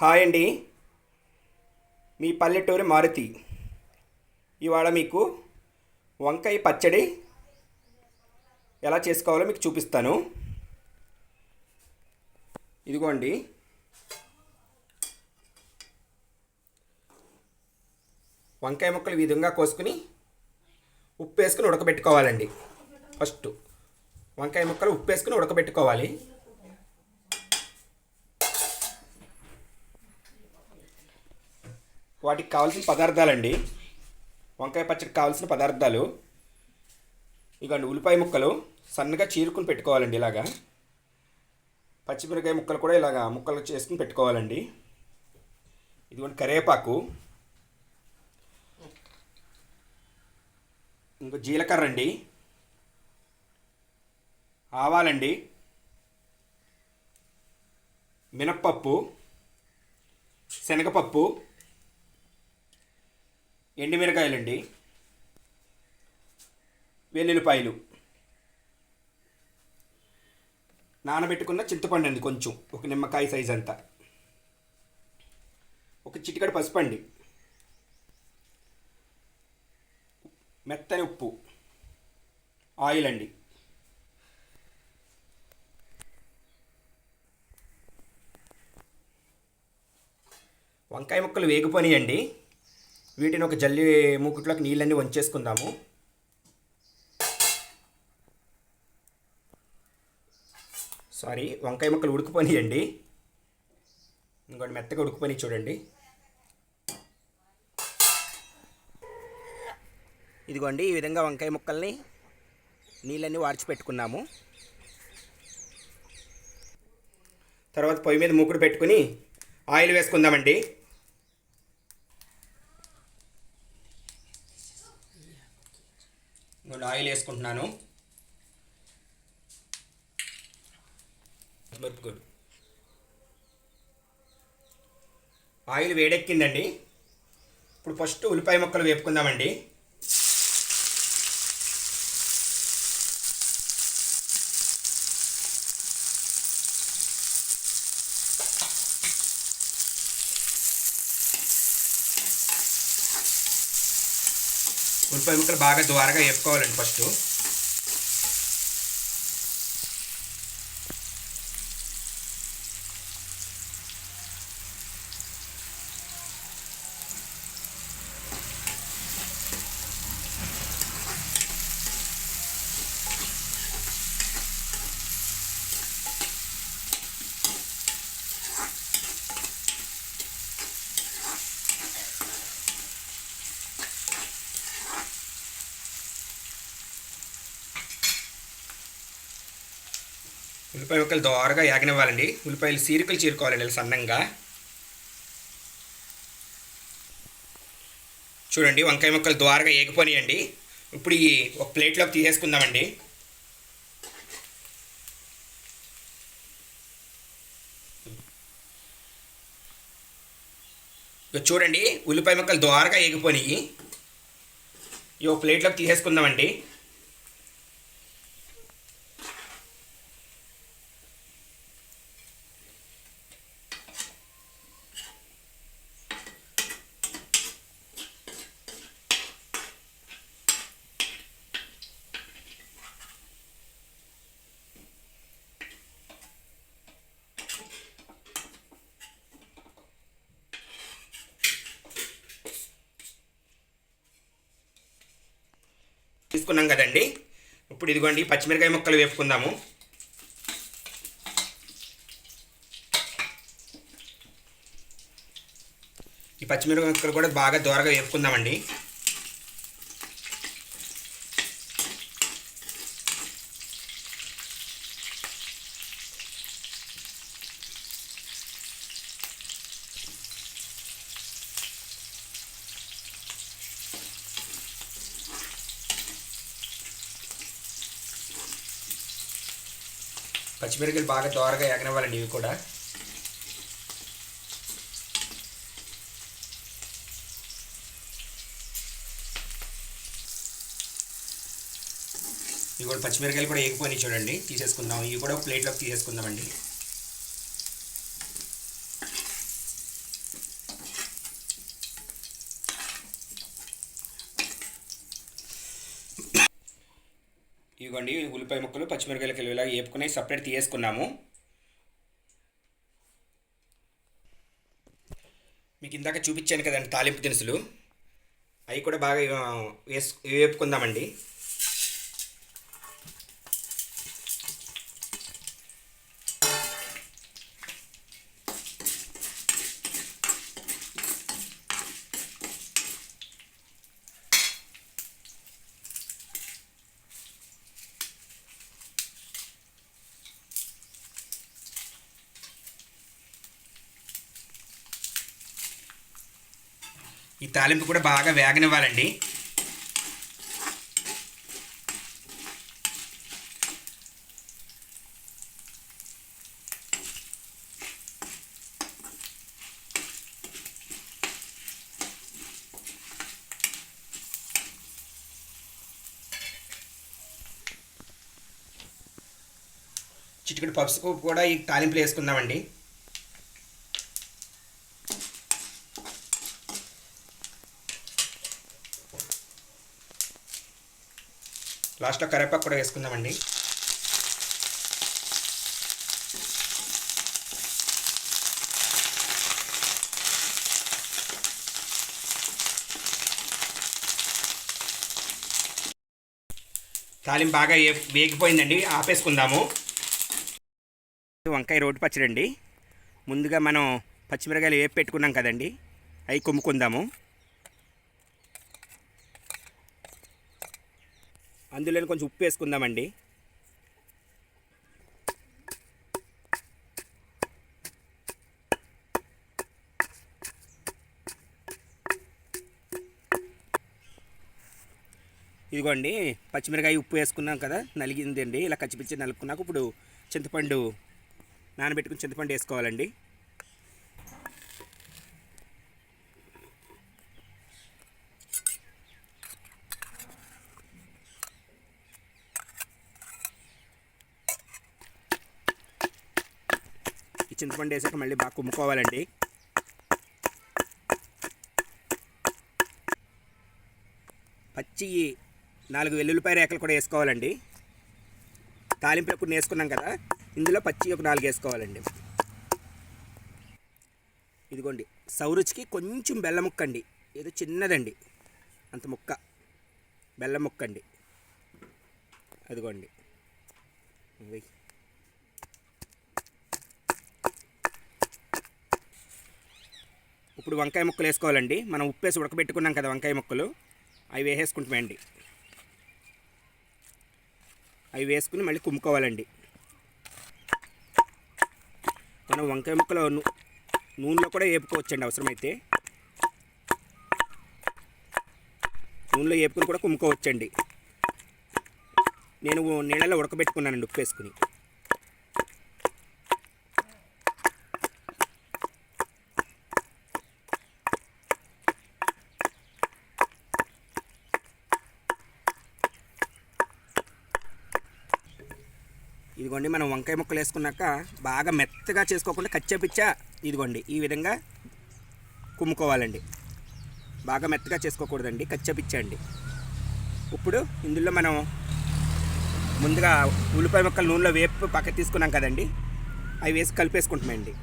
Hi అండి. మీ పల్లెటూరి మారుతి. ఇవాళ మీకు వంకాయ పచ్చడి ఎలా చేసుకోవాలో మీకు చూపిస్తాను. ఇదిగోండి, వంకాయ ముక్కలు ఈ విధంగా కోసుకుని ఉప్పు వేసుకుని ఉడకబెట్టుకోవాలండి. ఫస్ట్ వంకాయ ముక్కలు ఉప్పు వేసుకుని ఉడకబెట్టుకోవాలి. వాటికి కావాల్సిన పదార్థాలండి, వంకాయ పచ్చడికి కావాల్సిన పదార్థాలు ఇదిగోండి. ఉల్లిపాయ ముక్కలు సన్నగా చీరుకుని పెట్టుకోవాలండి. ఇలాగా పచ్చిమిరకాయ ముక్కలు కూడా ఇలాగా ముక్కలు చేసుకుని పెట్టుకోవాలండి. ఇదిగోండి కరివేపాకు, ఇంకో జీలకర్ర అండి, ఆవాలండి, మినప్పప్పు, శనగపప్పు, ఎండుమిరకాయలండి, వెల్లుల్లిపాయలు, నానబెట్టుకున్న చింతపండు అండి, కొంచెం ఒక నిమ్మకాయ సైజ్ అంతా, ఒక చిటికెడు పసుపు అండి, మెత్తని ఉప్పు, ఆయిల్ అండి. వంకాయ ముక్కలు వేగిపోనియండి. వీటిని ఒక జల్లి మూకుట్లోకి నీళ్ళన్నీ వంచేసుకుందాము. వంకాయ ముక్కలు ఉడికిపోనియండి. ఇంకోటి మెత్తగా ఉడికిపోయి చూడండి. ఇదిగోండి, ఈ విధంగా వంకాయ ముక్కల్ని నీళ్ళన్నీ వార్చి పెట్టుకున్నాము. తర్వాత పొయ్యి మీద మూకుడు పెట్టుకుని ఆయిల్ వేసుకుందామండి. ఆయిల్ వేసుకుంటున్నాను. ఆయిల్ వేడెక్కిందండి. ఇప్పుడు ఫస్ట్ ఉల్లిపాయ ముక్కలు వేపుకుందామండి. ఉల్లిపాయ ముక్కలు బాగా ద్వారగా వేపుకోవాలండి. ఫస్ట్ ఉల్లిపాయ ముక్కలు దోరగా యాగనివ్వాలండి. ఉల్లిపాయలు చీరుకలు చీరుకోవాలండి ఇలా సన్నంగా. చూడండి, వంకాయ ముక్కలు దోరగా ఏగిపోనియండి. ఇప్పుడు ఈ ఒక ప్లేట్లోకి తీసేసుకుందామండి. ఇక చూడండి, ఉల్లిపాయ ముక్కలు దోరగా ఏగిపోనియి. ఈ ఒక ప్లేట్లోకి తీసేసుకుందామండి. తీసుకున్నాం కదండి. ఇప్పుడు ఇదిగోండి పచ్చిమిరకాయ ముక్కలు వేపుకుందాము. ఈ పచ్చిమిరకాయ ముక్కలు కూడా బాగా దోరగా వేపుకుందామండి. పచ్చిమిరకాయలు బాగా దోరగా ఎగనివ్వాలండి. ఇవి కూడా పచ్చిమిరకాయలు కూడా ఏగిపోయినాయి చూడండి. తీసేసుకుందాం. ఇవి కూడా ఒక ప్లేట్లోకి తీసేసుకుందామండి. ఇదిగోండి ఉల్లిపాయ ముక్కలు పచ్చిమిరపకాయలు ఇలా వేపుకుని సపరేట్ తీసుకున్నాము. మీకు ఇందాక చూపించాను కదండి తాలింపు దినుసులు, అవి కూడా బాగా వేపుకుందామండి. ఈ తాలింపు కూడా బాగా వేగనివ్వాలండి. చిటికెడు పసుపు కూడా ఈ తాలింపులు వేసుకుందామండి. లాస్ట్లో కరివేపాకు కూడా వేసుకుందామండి. తాలింపు బాగా వేగిపోయిందండి, ఆపేసుకుందాము. వంకాయ రోటి పచ్చడి అండి. ముందుగా మనం పచ్చిమిరకాయలు వేపి పెట్టుకున్నాం కదండి, అవి కొమ్ముకుందాము. అందులో కొంచెం ఉప్పు వేసుకుందామండి. ఇదిగోండి పచ్చిమిరకాయ ఉప్పు వేసుకున్నాం కదా, నలిగిందండి. ఇలా కచ్చిపిచ్చి నలుపుకున్నాక ఇప్పుడు చింతపండు నానబెట్టుకుని చింతపండు వేసుకోవాలండి. ఈ చింతపండు వేసాక మళ్ళీ బాగా కుమ్ముకోవాలండి. పచ్చి 4 వెల్లుల్లిపాయ రేకలు కూడా వేసుకోవాలండి. తాలింపు ఎప్పుడు వేసుకున్నాం కదా, ఇందులో పచ్చి ఒక 4 వేసుకోవాలండి. ఇదిగోండి సౌరుచికి కొంచెం బెల్లం ముక్క అండి, ఏదో చిన్నదండి అంత ముక్క బెల్లం ముక్క అండి. అదిగోండి ఇప్పుడు వంకాయ ముక్కలు వేసుకోవాలండి. మనం ఉప్పేసి ఉడకబెట్టుకున్నాం కదా వంకాయ ముక్కలు, అవి వేసేసుకుంటామండి. అవి వేసుకుని మళ్ళీ కుమ్ముకోవాలండి. మనం వంకాయ ముక్కలు నూనెలో కూడా వేపుకోవచ్చండి, అవసరమైతే నూనెలో వేపుకుని కూడా కుమ్ముకోవచ్చండి. నేను నీళ్ళలో ఉడకబెట్టుకున్నానండి ఉప్పు వేసుకుని. ఇదిగోండి మనం వంకాయ ముక్కలు వేసుకున్నాక బాగా మెత్తగా చేసుకోకుండా కచ్చాపిచ్చా ఇదిగోండి ఈ విధంగా కుమ్ముకోవాలండి. బాగా మెత్తగా చేసుకోకూడదండి, కచ్చాపిచ్చా అండి. ఇప్పుడు ఇందులో మనం ముందుగా ఉల్లిపాయ ముక్కలు నూనెలో వేపు పక్క తీసుకున్నాం కదండి, అవి వేసి కలిపేసుకుంటామండి.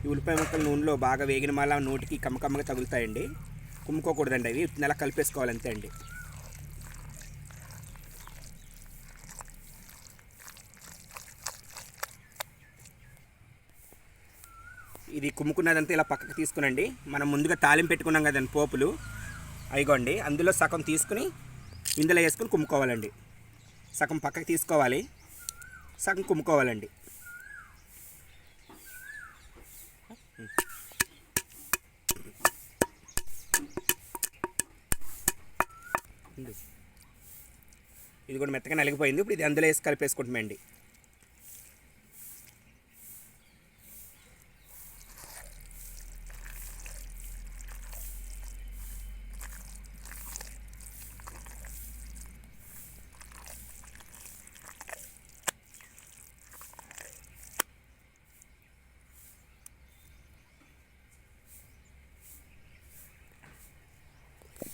ఈ ఉల్లిపాయ ముక్కలు నూనెలో బాగా వేగిన మళ్ళీ నోటికి కమ్మకమ్మగా తగులుతాయండి. కుమ్ముకోకూడదండి, అవి నెల కలిపేసుకోవాలి అంతే అండి. ఇది కుమ్ముకున్నదంతా ఇలా పక్కకు తీసుకునండి. మనం ముందుగా తాలింపు పెట్టుకున్నాం కదండి పోపులు, అయిగోండి అందులో సగం తీసుకుని ఇందులో వేసుకుని కుమ్ముకోవాలండి. సగం పక్కకు తీసుకోవాలి, సగం కుమ్ముకోవాలండి. ఇది కూడా మెత్తగా నలిగిపోయింది. ఇప్పుడు ఇది అందులో వేసి కలిపేసుకుంటామండి.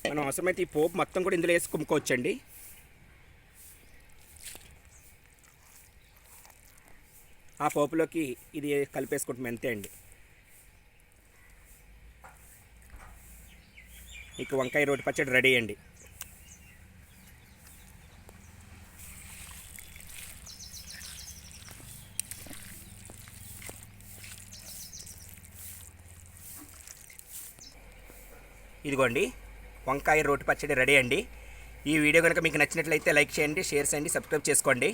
మనం అవసరమైతే ఈ పోపు మొత్తం కూడా ఇందులో వేసి కుమ్ముకోవచ్చండి. ఆ పోపులోకి ఇది కలిపేసుకుంటాం అంతే అండి. మీకు వంకాయ రోటి పచ్చడి రెడీ అండి. ఇదిగోండి వంకాయ రోటి పచ్చడి రెడీ అండి. ఈ వీడియో కనుక మీకు నచ్చినట్లయితే లైక్ చేయండి, షేర్ చేయండి, సబ్స్క్రైబ్ చేసుకోండి.